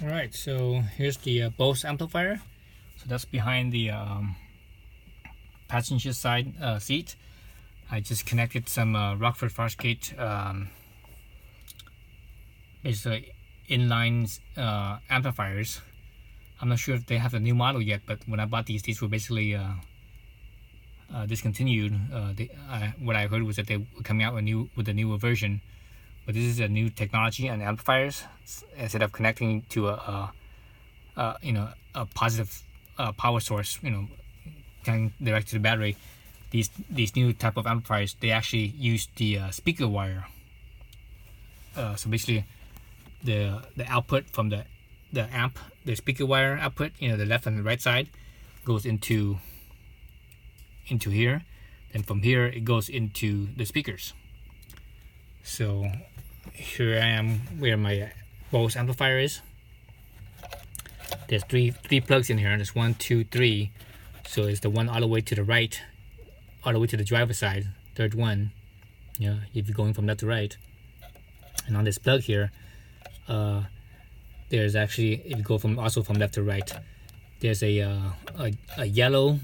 Alright, so here's the Bose amplifier. So that's behind the passenger side seat. I just connected some Rockford Fosgate basically inline amplifiers. I'm not sure if they have a new model yet, but when I bought these were basically discontinued. What I heard was that they were coming out with a newer version, but this is a new technology on amplifiers. Instead of connecting to a positive power source, going direct to the battery, these new type of amplifiers, they actually use the speaker wire. So basically, the output from the amp, the speaker wire output, the left and the right side, goes into here, and from here it goes into the speakers. So here I am where my Bose amplifier is. There's three plugs in here. There's 1, 2, 3. So it's the one all the way to the right, all the way to the driver's side, third one. If you're going from left to right. And on this plug here, there's actually, if you go from left to right, there's a yellow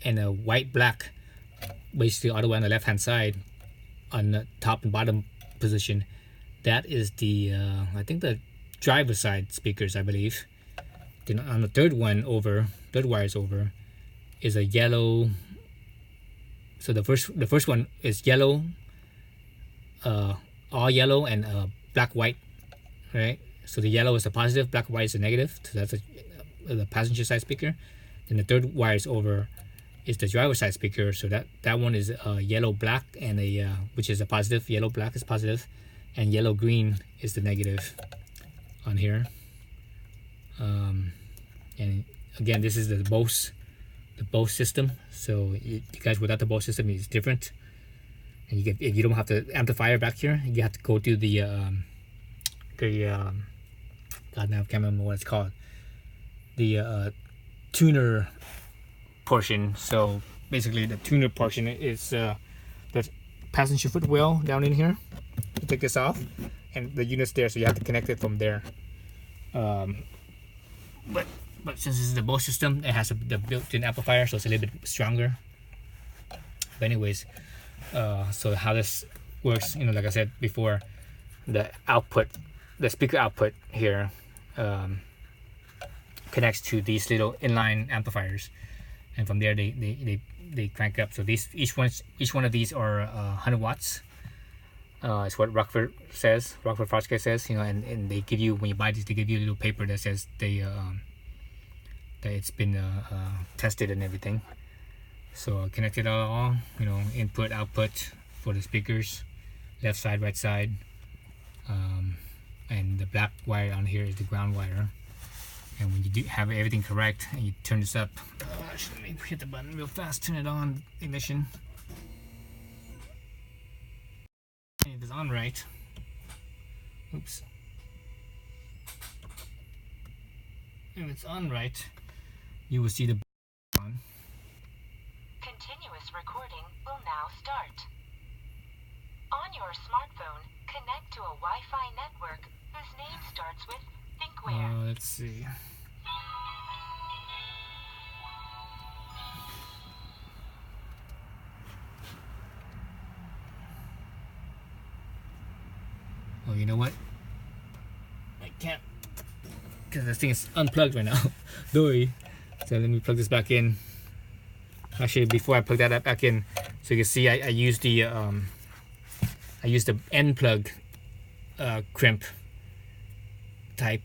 and a white black, basically all the way on the left hand side, on the top and bottom position. That is the I think the driver's side speakers, I believe. Then on the third wires over, is a yellow. So the first one is yellow, all yellow and black white, right? So the yellow is the positive, black white is the negative. So that's the passenger side speaker. Then the third wires over is the driver side speaker. So that one is yellow black and which is a positive. Yellow black is positive, and yellow green is the negative on here. And again, this is the Bose system. So you guys without the Bose system is different. And if you don't have the amplifier back here, you have to go to the God, now I can't remember what it's called. The tuner portion. So basically, the tuner portion is the passenger footwell down in here. You take this off, and the unit's there, so you have to connect it from there. But since this is the Bose system, it has the built-in amplifier, so it's a little bit stronger. But anyways, so how this works, like I said before, the speaker output here connects to these little inline amplifiers, and from there they crank up. So each one of these are 100 watts. It's what Rockford Fosgate says, and they give you, when you buy these, they give you a little paper that says that it's been tested and everything. So I connected all, input, output for the speakers, left side, right side, and the black wire on here is the ground wire. And when you do have everything correct and you turn this up, let me hit the button real fast, turn it on, ignition. And if it's on right, oops. If it's on right, you will see the on. Continuous recording will now start. On your smartphone, connect to a Wi-Fi network whose name starts with thinkware. Let's see. Oh, you know what? I can't, because this thing is unplugged right now. Dory. So let me plug this back in. Actually, before I plug that back in, so you can see I used the end plug crimp type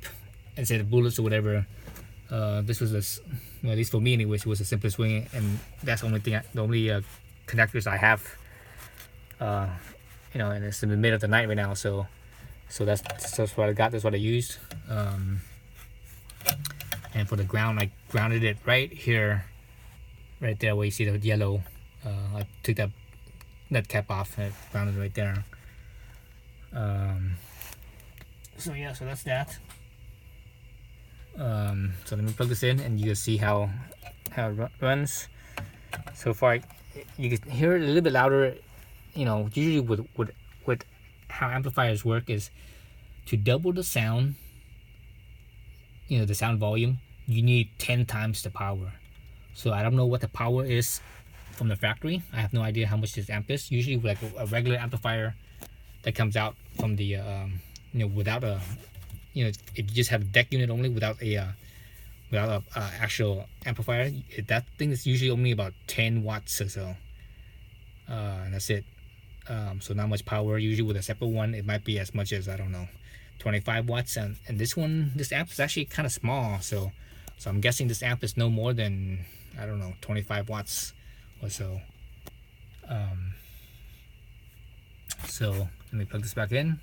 instead of bullets or whatever. This was at least for me anyways, it was the simplest way, and that's the only connectors I have. And it's in the middle of the night right now, so that's what I got. That's what I used. And for the ground, I grounded it right here, right there where you see the yellow. I took that nut cap off and grounded it right there. So yeah, so that's that. So let me plug this in, and you can see how it runs. So far, you can hear it a little bit louder. Usually with how amplifiers work is to double the sound the sound volume, you need 10 times the power. So I don't know what the power is from the factory. I have no idea how much this amp is. Usually like a regular amplifier that comes out from the without a if you just have a deck unit only without a actual amplifier, that thing is usually only about 10 watts or so. And that's it. So not much power. Usually with a separate one, it might be as much as, I don't know, 25 watts. And this amp is actually kind of small. So I'm guessing this amp is no more than, I don't know, 25 watts or so. So let me plug this back in.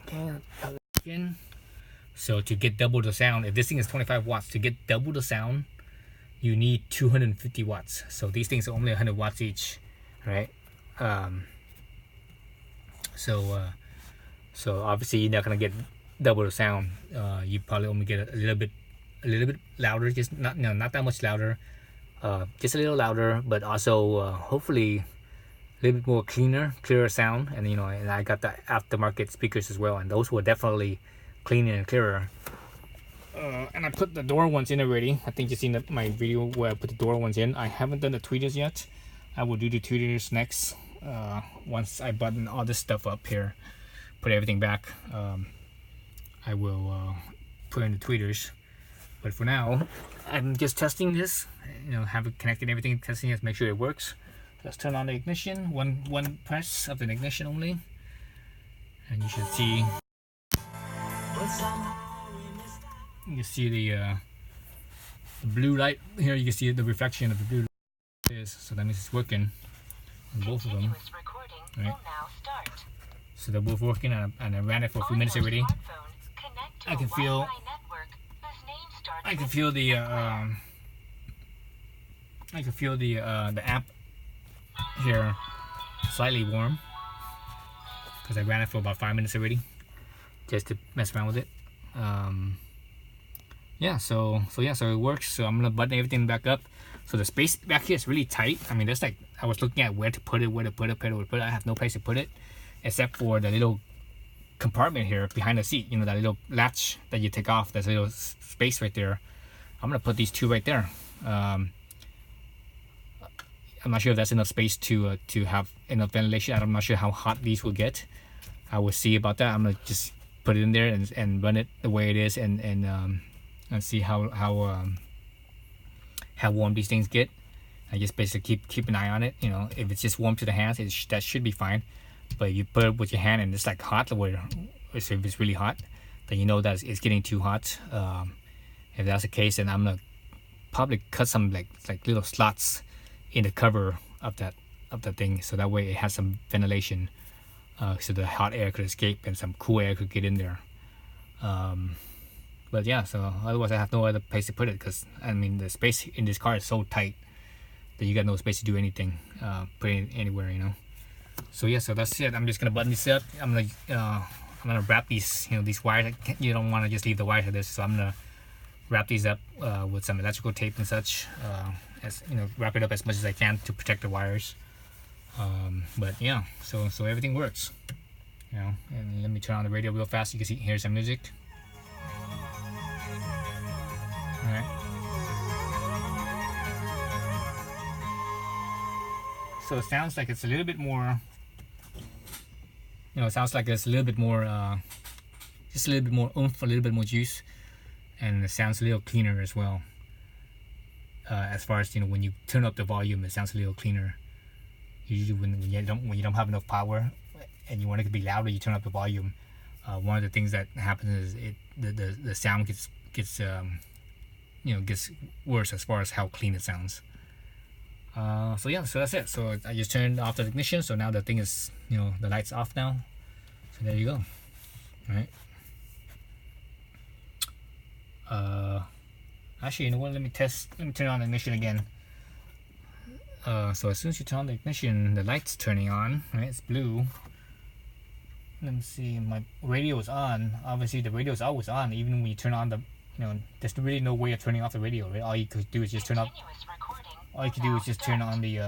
Okay, plug it in. So to get double the sound, if this thing is 25 watts, to get double the sound, you need 250 watts. So these things are only 100 watts each, right? So obviously you're not gonna get double the sound. You probably only get a little bit louder, just not that much louder, just a little louder, but also hopefully a little bit more clearer sound. And and I got the aftermarket speakers as well, and those were definitely cleaner and clearer. And I put the door ones in already. I think you've seen my video where I put the door ones in. I haven't done the tweeters yet. I will do the tweeters next. Once I button all this stuff up here, put everything back, I will put in the tweeters. But for now, I'm just testing this. Have it connected, everything, testing it, make sure it works. Let's turn on the ignition. One press of the ignition only, and you should see. You can see the blue light here. You can see the reflection of the blue light. So that means it's working on both of them. Right. So they're both working, and I ran it for a few minutes already. I can feel the amp here slightly warm because I ran it for about 5 minutes already, just to mess around with it. So it works. So I'm gonna button everything back up. So the space back here is really tight. I mean, that's like, I was looking at where to put it. I have no place to put it except for the little compartment here behind the seat. That little latch that you take off. There's a little space right there. I'm gonna put these two right there. I'm not sure if that's enough space to have enough ventilation. I'm not sure how hot these will get. I will see about that. I'm gonna just put it in there and run it the way it is, and see how warm these things get. I just basically keep an eye on it. If it's just warm to the hands, that should be fine. But you put it with your hand and it's like hot, so if it's really hot, then that it's getting too hot. If that's the case, then I'm gonna probably cut some like little slots in the cover of that thing, so that way it has some ventilation, so the hot air could escape and some cool air could get in there. But yeah, so otherwise I have no other place to put it, because I mean the space in this car is so tight that you got no space to do anything, put it anywhere, So yeah, so that's it. I'm just gonna button this up. I'm gonna wrap these, these wires. You don't want to just leave the wires like this, so I'm gonna wrap these up with some electrical tape and such. Wrap it up as much as I can to protect the wires. But yeah, so everything works. And let me turn on the radio real fast. You can see, here's some music. All right. So it sounds like it's a little bit more, it sounds like it's a little bit more, just a little bit more oomph, a little bit more juice, and it sounds a little cleaner as well. As far as when you turn up the volume, it sounds a little cleaner. Usually when you don't have enough power and you want it to be louder, you turn up the volume. One of the things that happens is the sound gets worse as far as how clean it sounds. So yeah, so that's it. So I just turned off the ignition, so now the thing is, the light's off now. So there you go. All right. Actually, let me turn on the ignition again. So as soon as you turn on the ignition, the light's turning on, right? It's blue. Let me see, my radio is on. Obviously the radio is always on, even when you turn on the, there's really no way of turning off the radio, right? All you could do is just turn on the mute. On your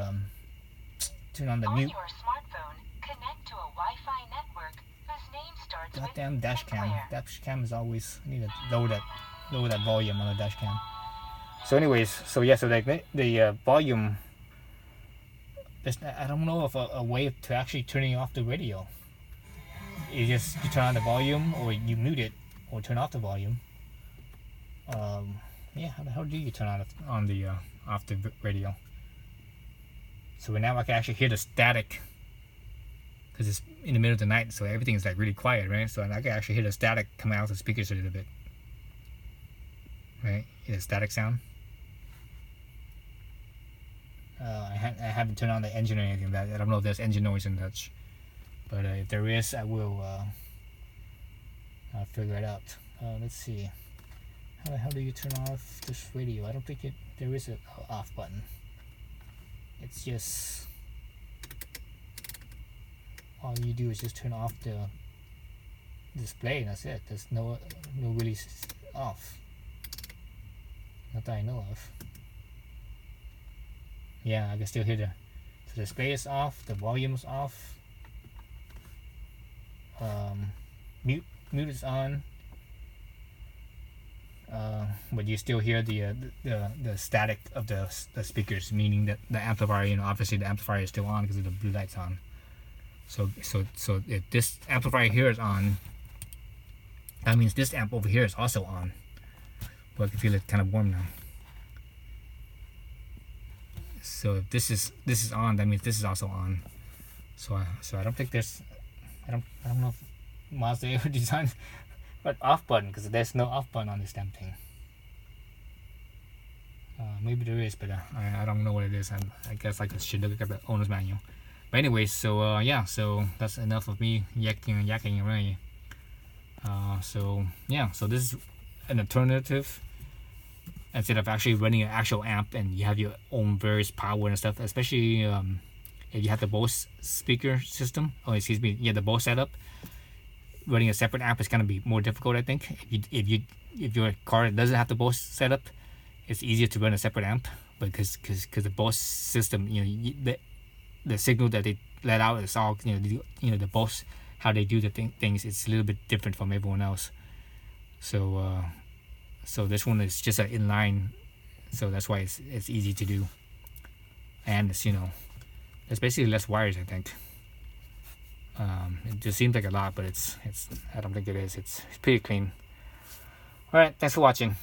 smartphone, connect to a Wi-Fi network whose name starts Goddamn dash cam. Dash cam is always, I need to lower that volume on the dash cam. So anyways, so yeah, so like the volume, I don't know of a way to actually turning off the radio. You turn on the volume, or you mute it, or turn off the volume. Yeah, how do you turn on the off the radio? So now I can actually hear the static, because it's in the middle of the night, so everything is like really quiet, right? So I can actually hear the static coming out of the speakers a little bit, right? Hear the static sound. I haven't turned on the engine or anything. That I don't know if there's engine noise in Dutch, but if there is, I will I'll figure it out. Let's see. How the hell do you turn off this radio? I don't think there is an off button. It's just all you do is just turn off the display, and that's it. There's no really off. Not that I know of. Yeah, I can still hear the display is off, the volume is off, mute is on, but you still hear the static of the speakers, meaning that the amplifier, obviously the amplifier is still on because of the blue lights on. So if this amplifier here is on, that means this amp over here is also on. But I can feel it kind of warm now. So if this is on, that means this is also on. So I don't think there's, I don't know if Mazda ever designed an off button, because there's no off button on this damn thing. Maybe there is, but I don't know what it is. I guess I should look at the owner's manual. But anyways, so yeah, so that's enough of me yakking away. So yeah, so this is an alternative. Instead of actually running an actual amp and you have your own various power and stuff, especially if you have the Bose speaker system, the Bose setup, running a separate amp is going to be more difficult, I think. If your car doesn't have the Bose setup, it's easier to run a separate amp, because the Bose system, the signal that they let out is all the Bose, how they do the things, it's a little bit different from everyone else. So this one is just an inline, so that's why it's easy to do, and it's it's basically less wires, I think. It just seems like a lot, but it's I don't think it is. It's pretty clean. All right, thanks for watching.